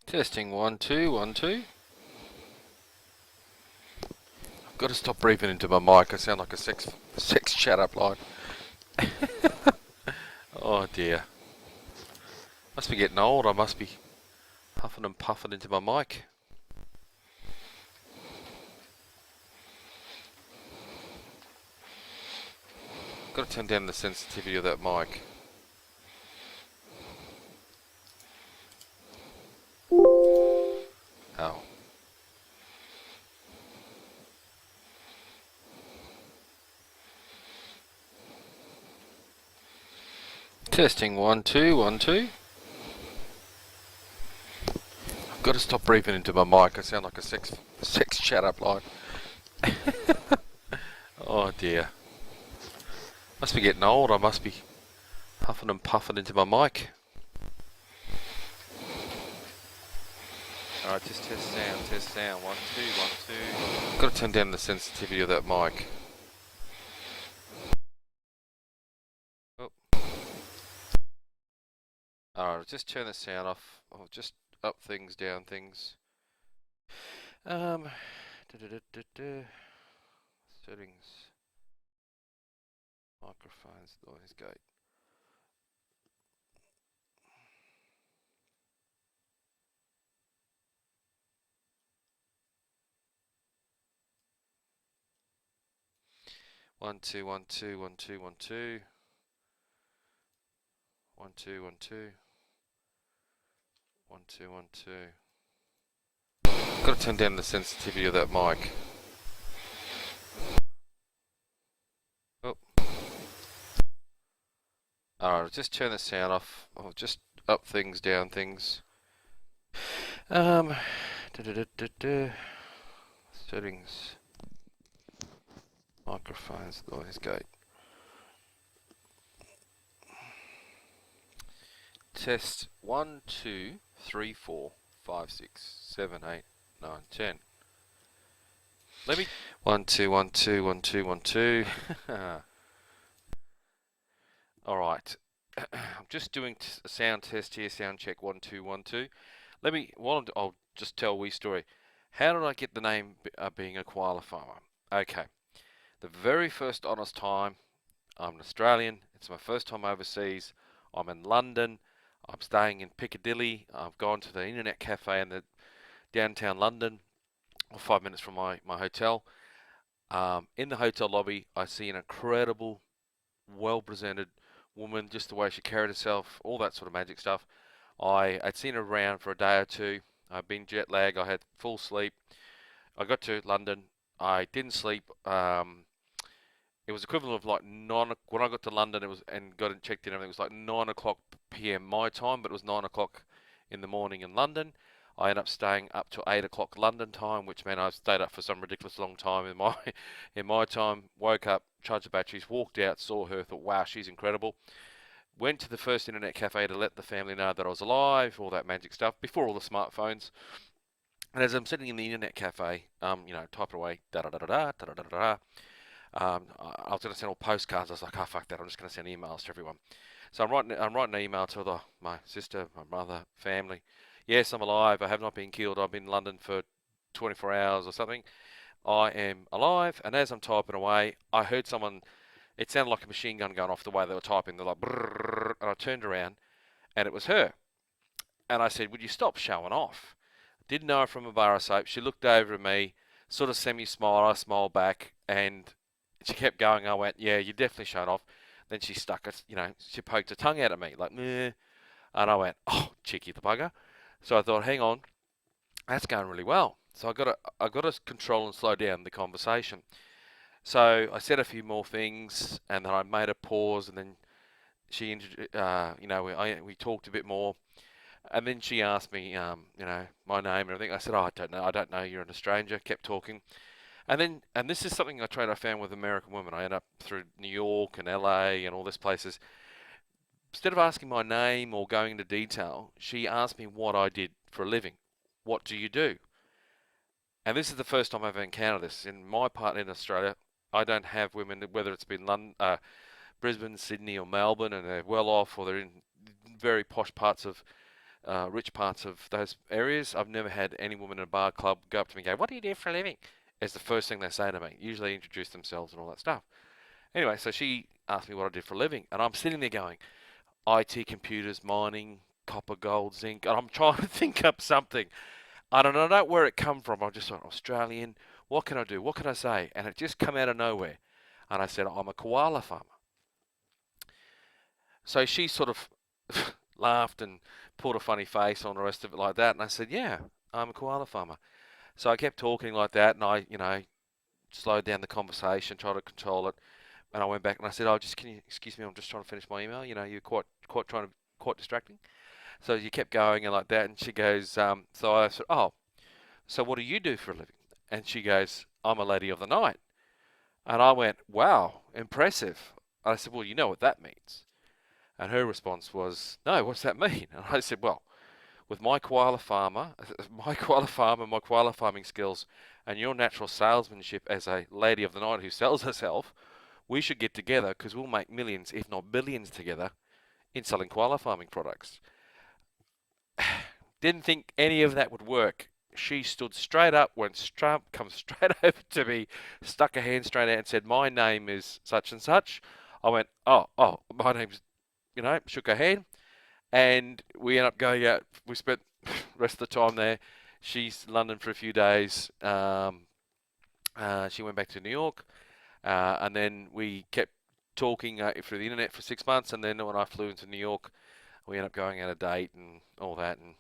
Testing 1 2 1 2. I've got to stop breathing into my mic. I sound like a sex chat up line. Oh dear. Must be getting old. I must be huffing and puffing into my mic. Got to turn down the sensitivity of that mic. Oh. Testing 1 2 1 2. I've got to stop breathing into my mic. I sound like a sex chat up line. Oh dear. Must be getting old. I must be huffing and puffing into my mic. Alright, just test sound. 1 2 1 2. Got to turn down the sensitivity of that mic. Oh. Alright, just turn the sound off. I'll just up things, down things. Settings. Microphones, noise gate. One two one two one two one two. 1 2 1 2. 1 2 1 2. Got to turn down the sensitivity of that mic. Oh. Alright, just turn the sound off. I'll just up things, down things. Settings. Microphones, noise gate. Test 1 2 3 4 5 6 7 8 9 10. Let me 1 2 1 2 1 2 1 2. Alright. I'm just doing a sound test here, sound check 1 2 1 2. Let me, I'll just tell a wee story. How did I get the name being a koala farmer? Okay. The very first honest time, I'm an Australian. It's my first time overseas. I'm in London. I'm staying in Piccadilly. I've gone to the internet cafe in the downtown London, or 5 minutes from my hotel. In the hotel lobby, I see an incredible, well-presented woman, just the way she carried herself, all that sort of magic stuff. I'd seen her around for a day or two. I'd been jet lagged. I had full sleep. I got to London. I didn't sleep. It was equivalent of like when I got to London. It was and got and checked in. Everything was like 9 o'clock p.m. my time, but it was 9 o'clock in the morning in London. I ended up staying up to 8 o'clock London time, which meant I stayed up for some ridiculous long time in my in my time. Woke up, charged the batteries, walked out, saw her, thought, wow, she's incredible. Went to the first internet cafe to let the family know that I was alive, all that magic stuff, before all the smartphones. And as I'm sitting in the internet cafe, typing away, da da da da da da da da da. I was going to send all postcards. I was like, oh fuck that! I'm just going to send emails to everyone. So I'm writing an email to my sister, my mother, family. Yes, I'm alive. I have not been killed. I've been in London for 24 hours or something. I am alive. And as I'm typing away, I heard someone. It sounded like a machine gun going off the way they were typing. They're like, brrr, and I turned around, and it was her. And I said, would you stop showing off? Didn't know her from a bar of soap. She looked over at me, sort of semi-smiled. I smiled back, and she kept going. I went, yeah, you definitely showed off. Then she stuck it, she poked her tongue out at me, like, meh. And I went, oh, cheeky the bugger. So I thought, hang on, that's going really well. So I got to control and slow down the conversation. So I said a few more things, and then I made a pause, and then she, we talked a bit more. And then she asked me, my name and everything. I said, oh, I don't know, you're a stranger. Kept talking. And this is something I found with American women. I end up through New York and LA and all these places. Instead of asking my name or going into detail, she asked me what I did for a living. What do you do? And this is the first time I've ever encountered this. In my part in Australia, I don't have women, whether it's been London, Brisbane, Sydney or Melbourne, and they're well off or they're in very posh parts of rich parts of those areas, I've never had any woman in a bar club go up to me and go, "What do you do for a living?" It's the first thing they say to me. Usually introduce themselves and all that stuff. Anyway, so she asked me what I did for a living, and I'm sitting there going, IT, computers, mining, copper, gold, zinc, and I'm trying to think up something. I don't know where it come from. I just thought, Australian, what can I do? What can I say? And it just come out of nowhere. And I said, I'm a koala farmer. So she sort of laughed and put a funny face on the rest of it like that. And I said, yeah, I'm a koala farmer. So I kept talking like that, and I, slowed down the conversation, tried to control it. And I went back and I said, "Oh, can you excuse me? I'm just trying to finish my email. You're quite distracting." So you kept going and like that, and she goes, so I said, "Oh, so what do you do for a living?" And she goes, "I'm a lady of the night." And I went, "Wow, impressive." And I said, "Well, you know what that means." And her response was, "No, what's that mean?" And I said, "Well, with my koala farmer, my koala farming skills, and your natural salesmanship as a lady of the night who sells herself, we should get together because we'll make millions, if not billions, together in selling koala farming products." Didn't think any of that would work. She stood straight up, come straight over to me, stuck her hand straight out and said, "My name is such and such." I went, oh, my name's, shook her hand. And we ended up going out. We spent the rest of the time there. She's in London for a few days. She went back to New York. And then we kept talking through the internet for 6 months. And then when I flew into New York, we ended up going on a date and all that and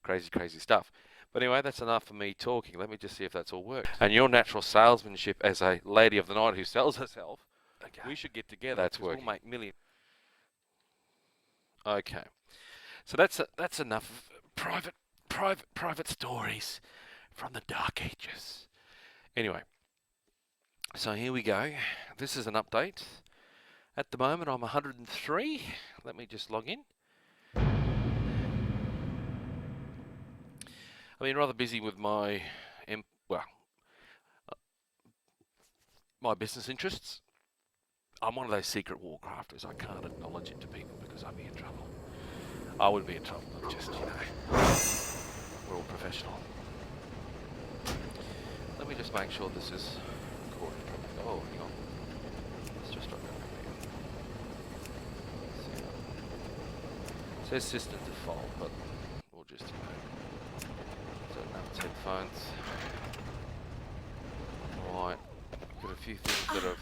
crazy, crazy stuff. But anyway, that's enough for me talking. Let me just see if that's all worked. And your natural salesmanship as a lady of the night who sells herself, okay, we should get together. That's working. We'll make millions. Okay, so that's enough of private stories from the dark ages. Anyway, so here we go. This is an update. At the moment, I'm 103. Let me just log in. I've been rather busy with my my business interests. I'm one of those secret warcrafters. I can't acknowledge it to people because I'd be in trouble. I would be in trouble, but just, we're all professional. Let me just make sure this is recorded properly. Oh, hang on. Let's just drop that here. It says system default, but we'll just, set up its headphones. Alright, got a few things that have,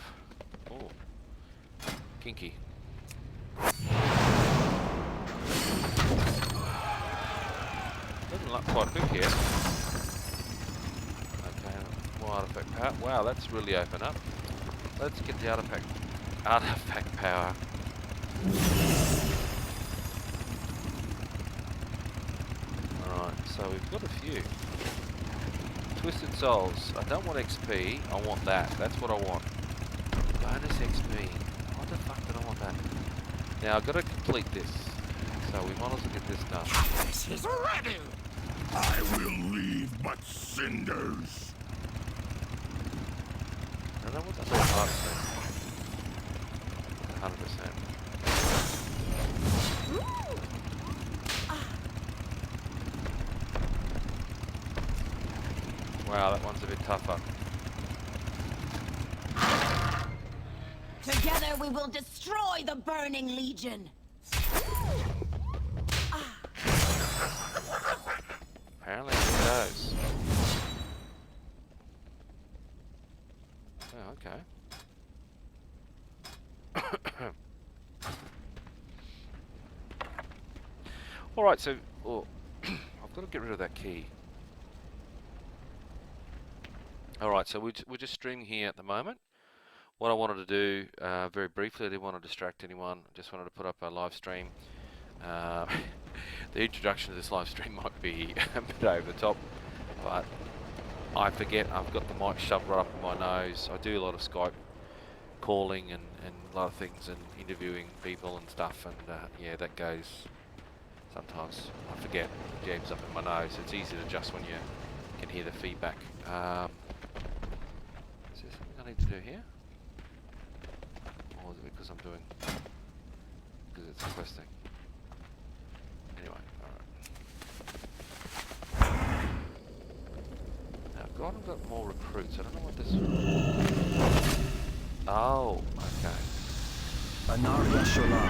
kinky. Doesn't look quite quick here. Okay, more artifact power. Wow, that's really open up. Let's get the artifact power. Alright, so we've got a few. Twisted Souls. I don't want XP, I want that. That's what I want. Bonus XP. What the fuck did I want that? Now I've got to complete this. So we might as well get this done. This is ready! I will leave but cinders. I don't know what the whole part is. 100%. Wow, that one's a bit tougher. Together we will destroy the Burning Legion. Apparently it does. Oh, okay. Alright, so I've got to get rid of that key. Alright, so we're just streaming here at the moment. What I wanted to do, very briefly, I didn't want to distract anyone. I just wanted to put up a live stream. The introduction to this live stream might be a bit over the top, but I forget. I've got the mic shoved right up in my nose. I do a lot of Skype calling and a lot of things and interviewing people and stuff, and yeah, that goes. Sometimes I forget, it jams up in my nose. It's easy to adjust when you can hear the feedback. Is there something I need to do here? Or is it because I'm doing, because it's requesting? Anyway, alright. forgot I've got more recruits. I don't know what this... Oh, okay. Anaria Shola.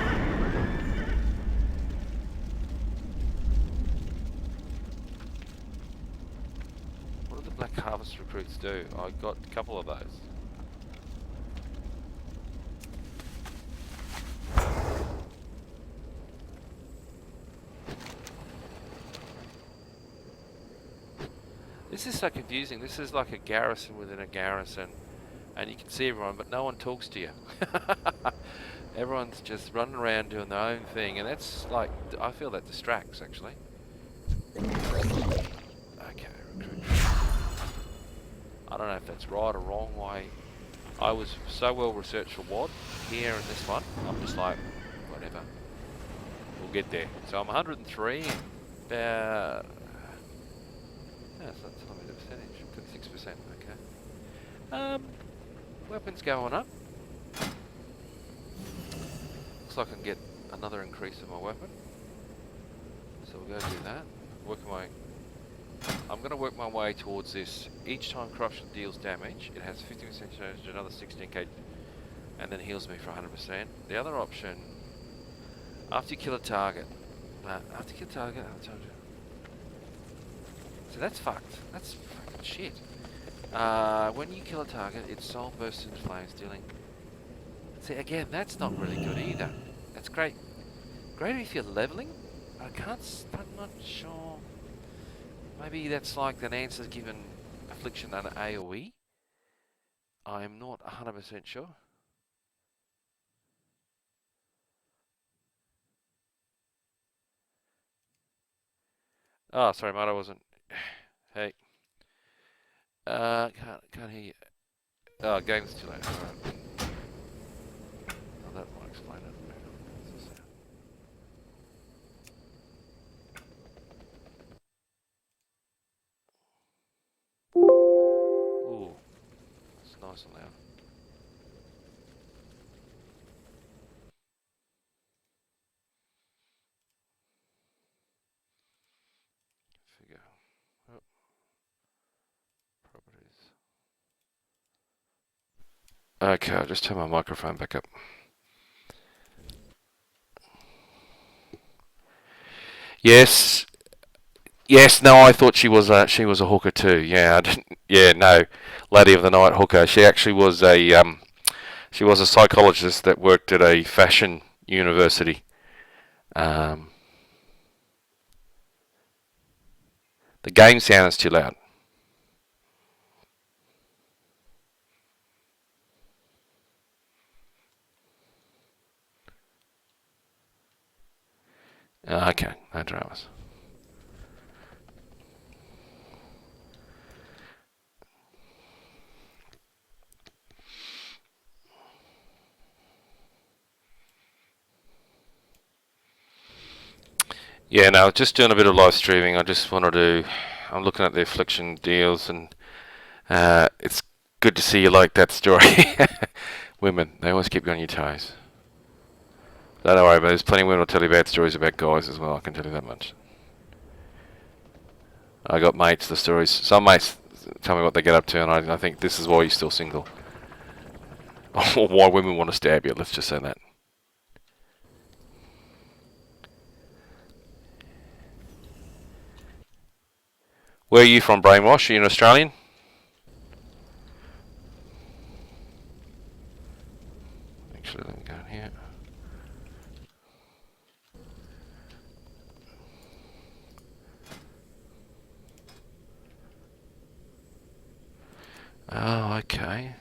What do the Black Harvest recruits do? I got a couple of those. This is so confusing. This is like a garrison within a garrison, and you can see everyone, but no one talks to you. Everyone's just running around doing their own thing, and that's like, I feel that distracts actually. Okay, recruit. I don't know if that's right or wrong. Why I was so well researched for WOD here in this one. I'm just like, whatever. We'll get there. So I'm 103. About... No, it's not telling me the percentage. 26%. Okay. Weapons going up. Looks like I can get another increase in my weapon. So we'll go do that. I'm going to work my way towards this. Each time corruption deals damage, it has 50% chance to another 16k, and then heals me for 100%. The other option, after you kill a target, so that's fucked. That's fucking shit. When you kill a target, its soul bursts into flames, dealing... See, again, that's not really good either. That's great. Great if you're leveling. I can't... I'm not sure. Maybe that's like an answer given Affliction and AoE. I'm not 100% sure. Oh, sorry, mate, I wasn't... Hey. Can't hear you. Oh, game's too late. Alright. Oh, that might explain it. Ooh, it's nice and loud. Figure. Oh. Properties. Okay, I'll just turn my microphone back up. Yes. Yes, no, I thought she was a hooker too. Yeah, I didn't. Yeah, no, Lady of the Night hooker. She actually was a psychologist that worked at a fashion university. The game sound is too loud. Okay, no dramas. Yeah, no, just doing a bit of live streaming. I just wanted to... I'm looking at the Affliction deals, and it's good to see you like that story. Women, they always keep you on your toes. Don't worry, but there's plenty of women who'll tell you bad stories about guys as well, I can tell you that much. I got mates, the stories... Some mates tell me what they get up to, and I think this is why you're still single. Or why women want to stab you, let's just say that. Where are you from, Brainwash? Are you an Australian? Actually, let me go in here. Oh, okay.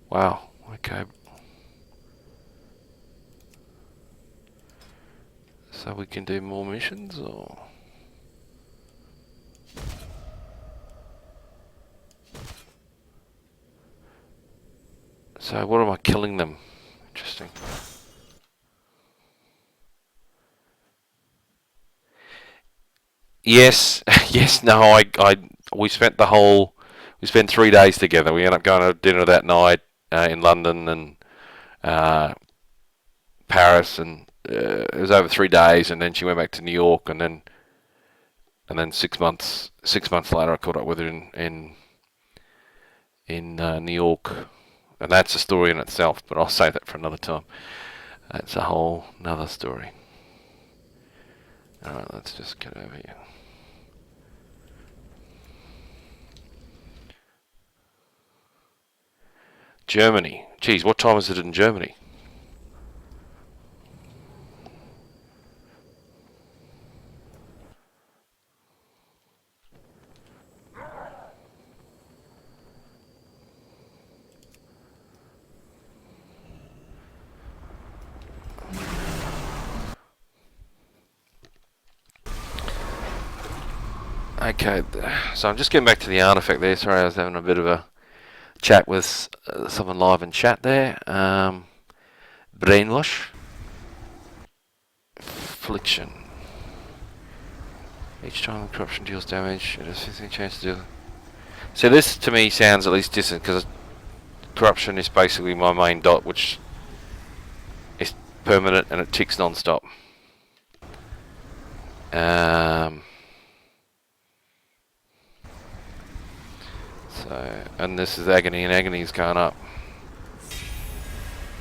Wow, okay. So we can do more missions, or... So what am I killing them? Interesting. Yes, yes, no, we spent 3 days together. We ended up going to dinner that night in London and Paris, and it was over 3 days, and then she went back to New York, and then 6 months later, I caught up with her in New York, and that's a story in itself. But I'll save that for another time. That's a whole another story. All right, let's just get over here. Germany. Geez, what time is it in Germany? Okay, so I'm just getting back to the artifact there. Sorry, I was having a bit of a chat with someone live in chat there. Brainwash. Affliction. Each time the corruption deals damage, it has 15 chance to do. So this to me sounds at least decent, because corruption is basically my main dot, which is permanent and it ticks non-stop. And this is agony, and agony is going up.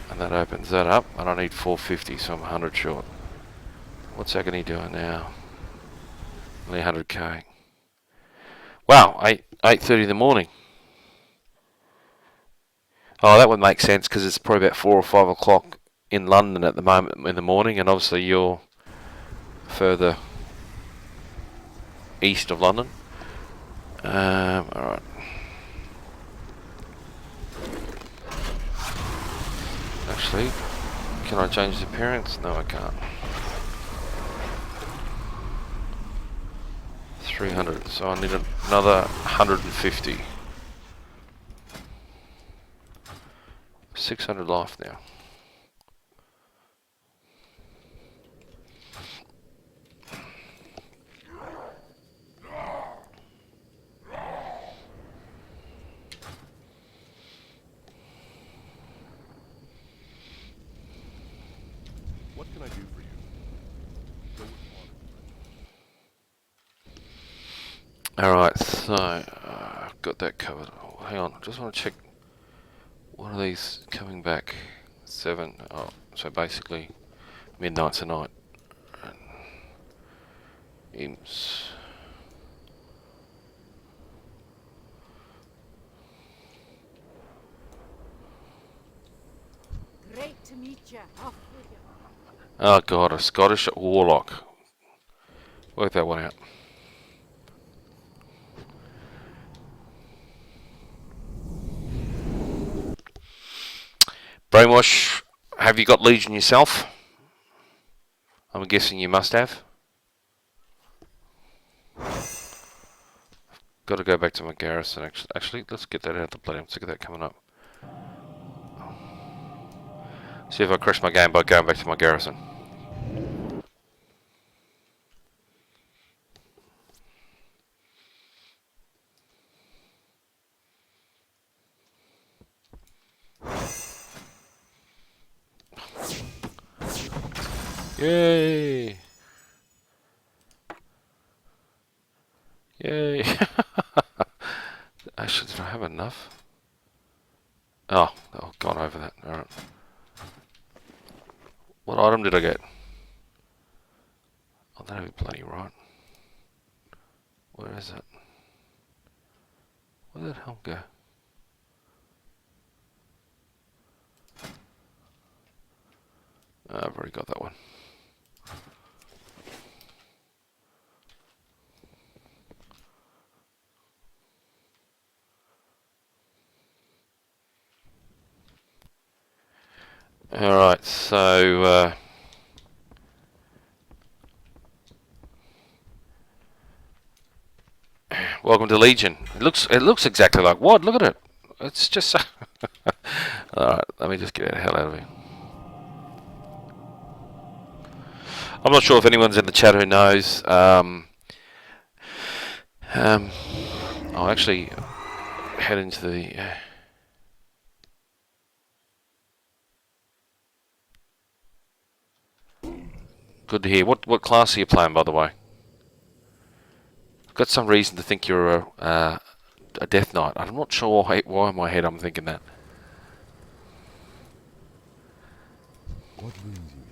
And that opens that up, and I need 450, so I'm 100 short. What's agony doing now? Only 100k. Wow, 8:30 in the morning. Oh, that would make sense, because it's probably about 4 or 5 o'clock in London at the moment in the morning, and obviously you're further east of London. Alright. Actually, can I change the appearance? No, I can't. 300, so I need another 150. 600 life now. What can I do for you? Alright, so I've got that covered. Oh, hang on, I just want to check. What are these coming back? 7. Oh, so basically midnight tonight. Imps. Great to meet you. Oh god, a Scottish Warlock. Work that one out. Brainwash, have you got Legion yourself? I'm guessing you must have. Got to go back to my garrison. Actually, let's get that out of the bloody. I'm sick of that coming up. See if I crash my game by going back to my garrison. Yay! Yay! Actually, did I have enough? Oh, gone over that. Alright. What item did I get? Oh, that'd be bloody right. Where is it? Where did the hell go? I've already got that one. Alright, so welcome to Legion. It looks exactly like what? Look at it. It's just so alright, let me just get the hell out of here. I'm not sure if anyone's in the chat who knows. I'll actually head into the Good to hear. What class are you playing, by the way? I've got some reason to think you're a Death Knight. I'm not sure why in my head I'm thinking that. What brings you here?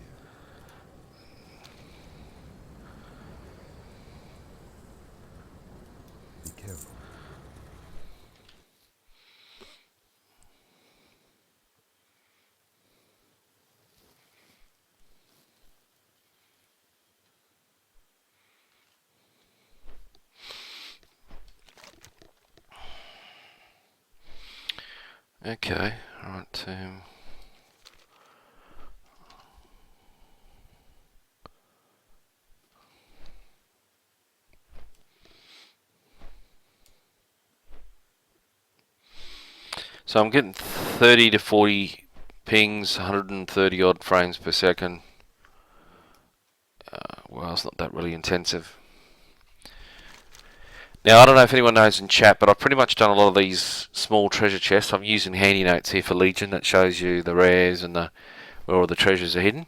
Be careful. Okay, alright. So I'm getting 30 to 40 pings, 130 odd frames per second. Well, it's not that really intensive. Now, I don't know if anyone knows in chat, but I've pretty much done a lot of these small treasure chests. I'm using handy notes here for Legion that shows you the rares and where all the treasures are hidden.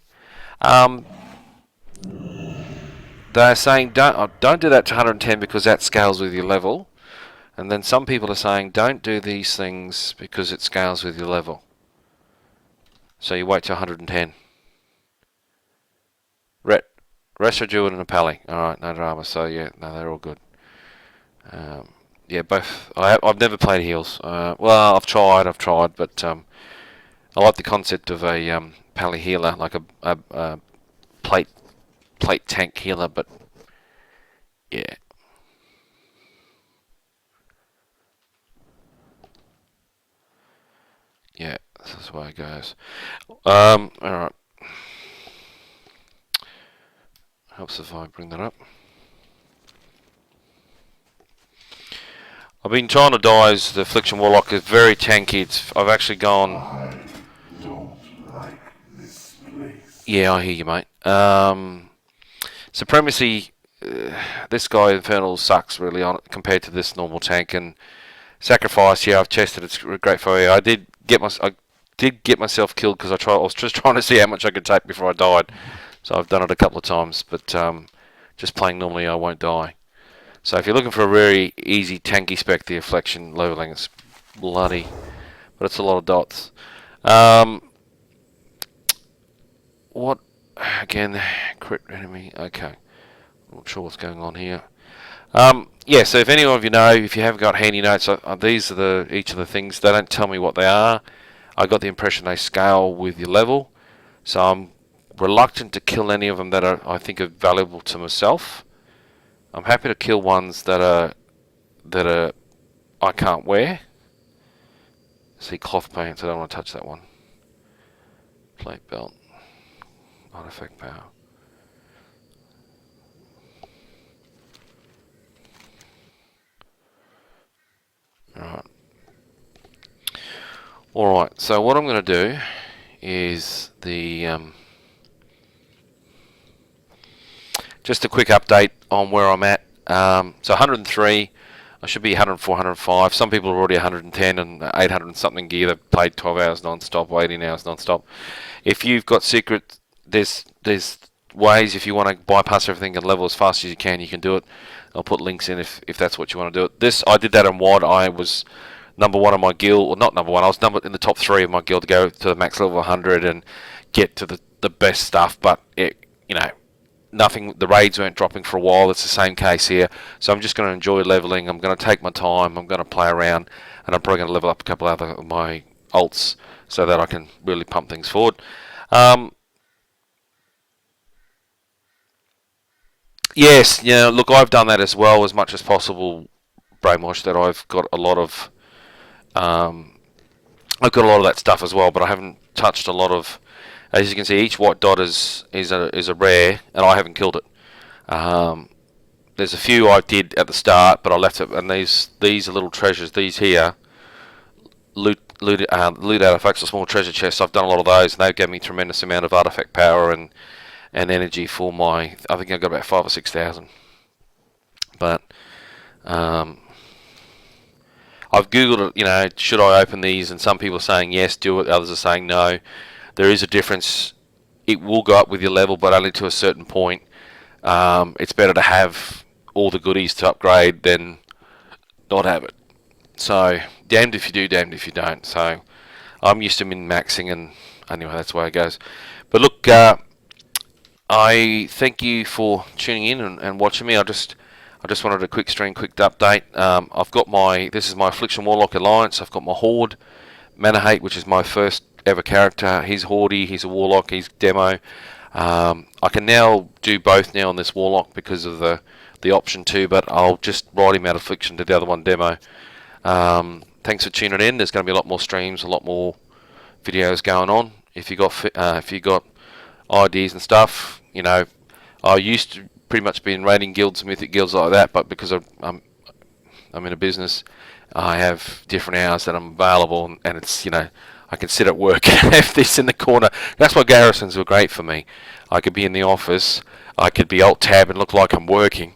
They're saying don't do that to 110 because that scales with your level. And then some people are saying don't do these things because it scales with your level. So you wait to 110. Rest are Jewel and a Pally. Alright, no drama. So yeah, no, they're all good. Yeah, both. I've never played heals. Well, I've tried, but I like the concept of a Pally healer, like a plate tank healer. But yeah, yeah, that's the way it goes. All right. Helps if I bring that up. I've been trying to die as the Affliction Warlock. Is very tanky. I've actually gone. I don't like this place. Yeah, I hear you, mate. Supremacy. This guy Infernal sucks really on it compared to this normal tank. And Sacrifice. Yeah, I've tested. It's great for you. I did get myself killed because I was just trying to see how much I could take before I died. So I've done it a couple of times, but just playing normally, I won't die. So if you're looking for a very easy tanky spec, the Affliction leveling is bloody, but it's a lot of dots. What again? Crit enemy. Okay, not sure what's going on here. Yeah. So if any of you know, if you have got handy notes, these are each of the things. They don't tell me what they are. I got the impression they scale with your level, so I'm reluctant to kill any of them that I think are valuable to myself. I'm happy to kill ones that are I can't wear. See cloth pants. I don't want to touch that one. Plate belt. Artifact power. Alright. Alright, so what I'm going to do is just a quick update on where I'm at. So 103, I should be 104, 105. Some people are already 110 and 800 and something gear. They've played 12 hours non-stop, 18 hours non-stop. If you've got secret, there's ways if you want to bypass everything and level as fast as you can do it. I'll put links in if that's what you want to do it. I did that in WOD. I was number one in my guild, or not number one, I was in the top 3 of my guild to go to the max level 100 and get to the best stuff, but nothing, the raids weren't dropping for a while. It's the same case here. So I'm just going to enjoy leveling. I'm going to take my time. I'm going to play around, and I'm probably going to level up a couple other of my alts so that I can really pump things forward. Yes, look, I've done that as well as much as possible, Brainwash, that I've got a lot of that stuff as well, but I haven't touched a lot of. As you can see, each white dot is a rare, and I haven't killed it. There's a few I did at the start, but I left it. And these are little treasures. These here, loot artifacts or small treasure chests. I've done a lot of those, and they gave me a tremendous amount of artifact power and energy for my. I think I got about 5,000 or 6,000. But I've googled it. Should I open these? And some people are saying yes, do it. Others are saying no. There is a difference it will go up with your level, but only to a certain point. It's better to have all the goodies to upgrade than not have it. So, damned if you do, damned if you don't. So, I'm used to min-maxing, and anyway, that's the way it goes. But look, I thank you for tuning in and watching me. I just wanted a quick stream, quick update. I've got this is my Affliction Warlock Alliance. I've got my Horde, Manahate, which is my first ever character. He's Horde, he's a Warlock, he's demo. I can now do both now on this Warlock because of the option to, but I'll just ride him out of Affliction to the other one demo. Thanks for tuning in. There's going to be a lot more streams, a lot more videos going on. If you got ideas and stuff, you know, I used to pretty much be in raiding guilds, mythic guilds like that, but because I'm in a business, I have different hours that I'm available, and it's, you know, I can sit at work and have this in the corner. That's why garrisons were great for me. I could be in the office, I could be alt-tab and look like I'm working.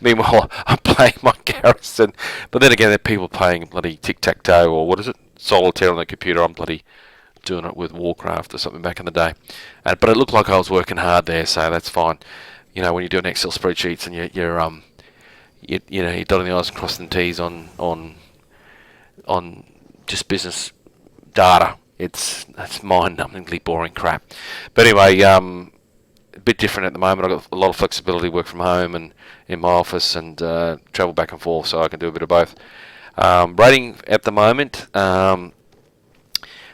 Meanwhile, I'm playing my garrison. But then again, there are people playing bloody tic-tac-toe, or what is it? Solitaire on the computer. I'm bloody doing it with Warcraft or something back in the day. But it looked like I was working hard there, so that's fine. You know, when you're doing Excel spreadsheets and you're dotting the I's and crossing the T's on just business data, it's mind-numbingly boring crap. But anyway, a bit different at the moment. I've got a lot of flexibility, work from home and in my office, and travel back and forth, so I can do a bit of both. Rating at the moment, the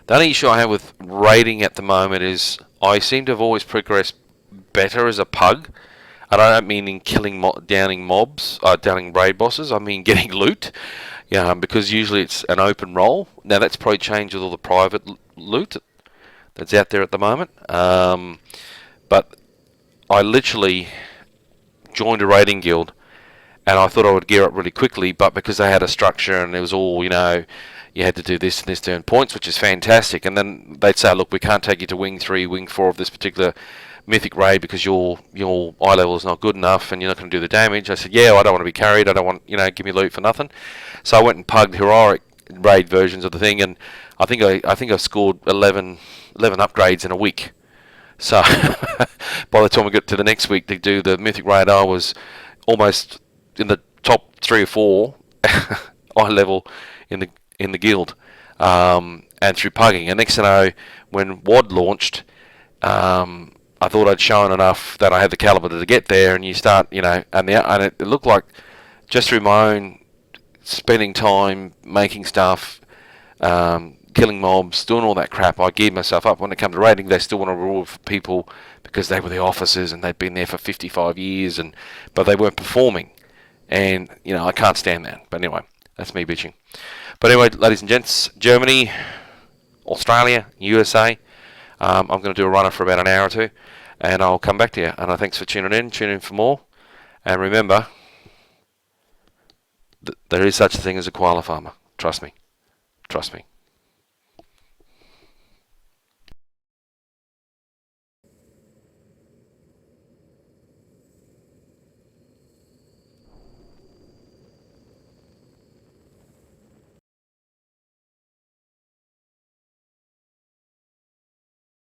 only issue I have with rating at the moment is I seem to have always progressed better as a pug. And I don't mean in downing mobs, downing raid bosses. I mean getting loot. Yeah, because usually it's an open role. Now that's probably changed with all the private loot that's out there at the moment. But I literally joined a raiding guild, and I thought I would gear up really quickly. But because they had a structure and it was all, you know, you had to do this and this to earn points, which is fantastic. And then they'd say, look, we can't take you to Wing 3, Wing 4 of this particular mythic raid because your eye level is not good enough and you're not going to do the damage. I said, yeah, I don't want to be carried. I don't want, you know, give me loot for nothing. So I went and pugged heroic raid versions of the thing, and I think I scored 11 upgrades in a week. So by the time we got to the next week to do the mythic raid, I was almost in the top 3 or 4 eye level in the guild, and through pugging. And next thing I know, when WOD launched, I thought I'd shown enough that I had the caliber to get there, and you start, you know, and it looked like just through my own spending time making stuff, killing mobs, doing all that crap, I geared myself up. When it comes to raiding, they still want to reward people because they were the officers and they'd been there for 55 years, but they weren't performing, and you know, I can't stand that. But anyway, that's me bitching. But anyway, ladies and gents, Germany, Australia, USA. I'm going to do a runner for about an hour or two, and I'll come back to you. And thanks for tuning in. Tune in for more. And remember, there is such a thing as a koala farmer. Trust me. Trust me.